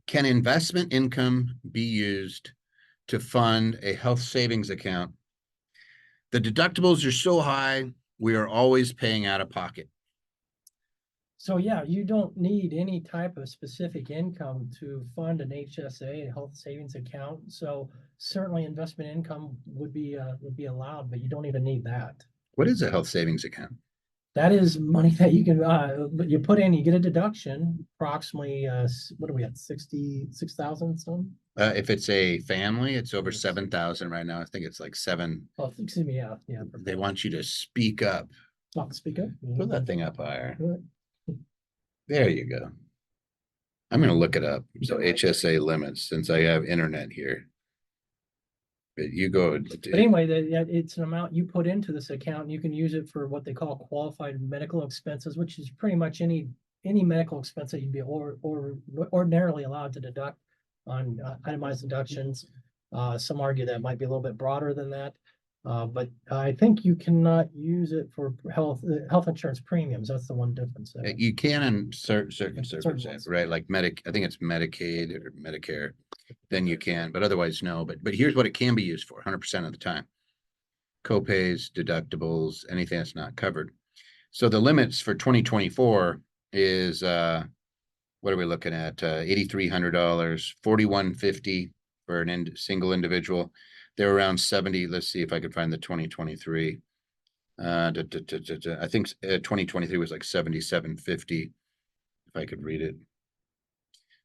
Can investment income be used to fund a health savings account? The deductibles are so high, we are always paying out of pocket. So yeah, you don't need any type of specific income to fund an HSA, a health savings account. So certainly investment income would be allowed, but you don't even need that. What is a health savings account? That is money that you can you put in, you get a deduction, approximately what are we at, 66,000 some? If it's a family, it's over 7,000 right now. I think it's like 7. Oh, excuse me, yeah. They want you to speak up. Oh, speak up. Put that thing up higher. There you go. I'm going to look it up. So HSA limits, since I have internet here. But you go. But anyway, it's an amount you put into this account, and you can use it for what they call qualified medical expenses, which is pretty much any medical expense that you'd be or ordinarily allowed to deduct on itemized deductions. Some argue that might be a little bit broader than that. But I think you cannot use it for health insurance premiums. That's the one difference there. You can in certain circumstances, ones. right? Like I think it's Medicaid or Medicare. Then you can, but otherwise no. But here's what it can be used for 100% of the time: copays, deductibles, anything that's not covered. So the limits for 2024 is what are we looking at? $8,300, $4,150 for an single individual. They're around 70. Let's see if I could find the 2023. I think 2023 was like 77.50. If I could read it.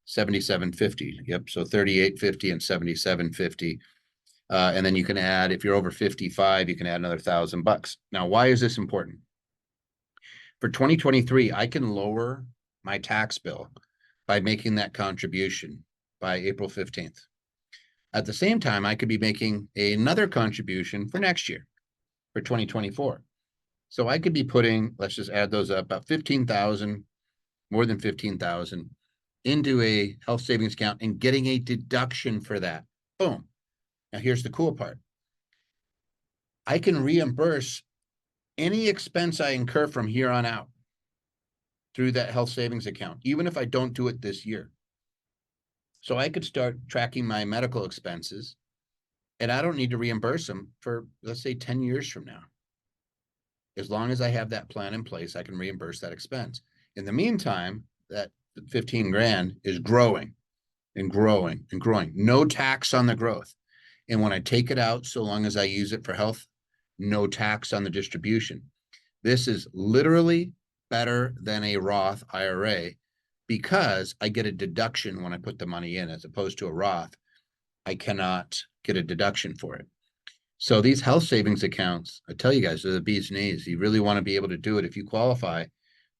77.50. Yep. So 38.50 and 77.50. And then you can add, if you're over 55, you can add another $1,000. Now, why is this important? For 2023, I can lower my tax bill by making that contribution by April 15th. At the same time, I could be making another contribution for next year, for 2024. So I could be putting, let's just add those up, about 15,000, more than 15,000 into a health savings account and getting a deduction for that. Boom. Now here's the cool part. I can reimburse any expense I incur from here on out through that health savings account, even if I don't do it this year. So I could start tracking my medical expenses, and I don't need to reimburse them for, let's say, 10 years from now. As long as I have that plan in place, I can reimburse that expense. In the meantime, that 15 grand is growing and growing and growing. No tax on the growth. And when I take it out, so long as I use it for health, no tax on the distribution. This is literally better than a Roth IRA because I get a deduction when I put the money in, as opposed to a Roth. I cannot get a deduction for it. So these health savings accounts, I tell you guys, they're the bee's knees. You really want to be able to do it. If you qualify,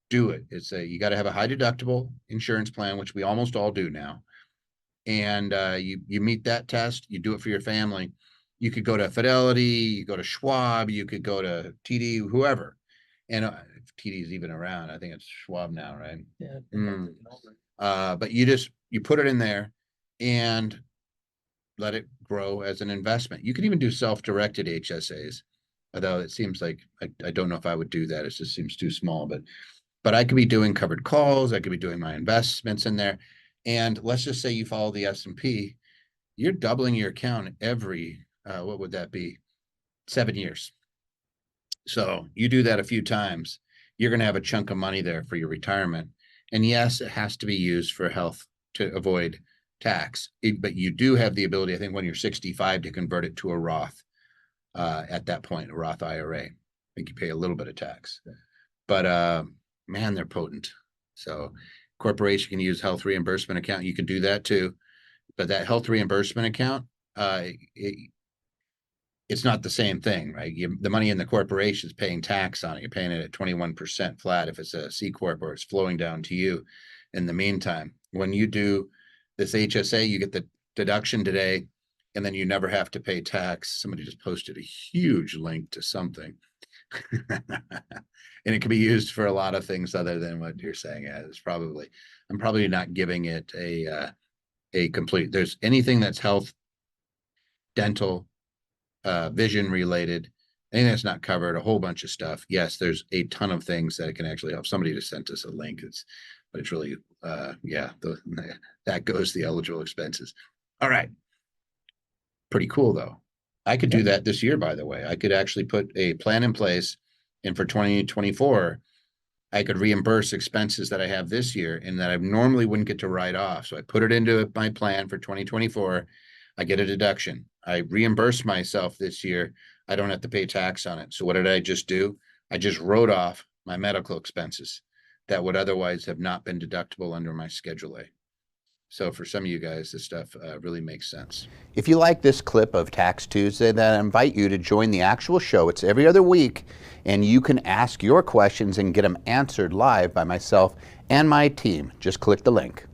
do it. You got to have a high deductible insurance plan, which we almost all do now. And you meet that test, you do it for your family. You could go to Fidelity, you go to Schwab, you could go to TD, whoever. And if TD is even around, I think it's Schwab now, right? Yeah. But you put it in there and let it grow as an investment. You can even do self-directed HSAs, although it seems like I don't know if I would do that. It just seems too small, but I could be doing covered calls. I could be doing my investments in there. And let's just say you follow the S&P, you're doubling your account every, what would that be? 7 years. So you do that a few times, you're going to have a chunk of money there for your retirement. And yes, it has to be used for health to avoid tax, but you do have the ability, I think, when you're 65 to convert it to a Roth at that point, a Roth IRA. I think you pay a little bit of tax, but man, they're potent. So corporation can use health reimbursement account. You can do that too, but that health reimbursement account, it's not the same thing, right? The money in the corporation is paying tax on it. You're paying it at 21% flat if it's a C Corp or it's flowing down to you. In the meantime, when you do this HSA, you get the deduction today, and then you never have to pay tax. Somebody just posted a huge link to something. And it can be used for a lot of things other than what you're saying. I'm probably not giving it a complete. There's anything that's health, dental, vision related, anything that's not covered, a whole bunch of stuff. Yes, there's a ton of things that it can actually help. Somebody just sent us a link. But it's really yeah, that goes the eligible expenses. All right. Pretty cool though. I could do Yep. that this year, by the way. I could actually put a plan in place, and for 2024, I could reimburse expenses that I have this year and that I normally wouldn't get to write off. So I put it into my plan for 2024. I get a deduction. I reimburse myself this year. I don't have to pay tax on it. So what did I just do? I just wrote off my medical expenses that would otherwise have not been deductible under my Schedule A. So for some of you guys, this stuff really makes sense. If you like this clip of Tax Tuesday, then I invite you to join the actual show. It's every other week, and you can ask your questions and get them answered live by myself and my team. Just click the link.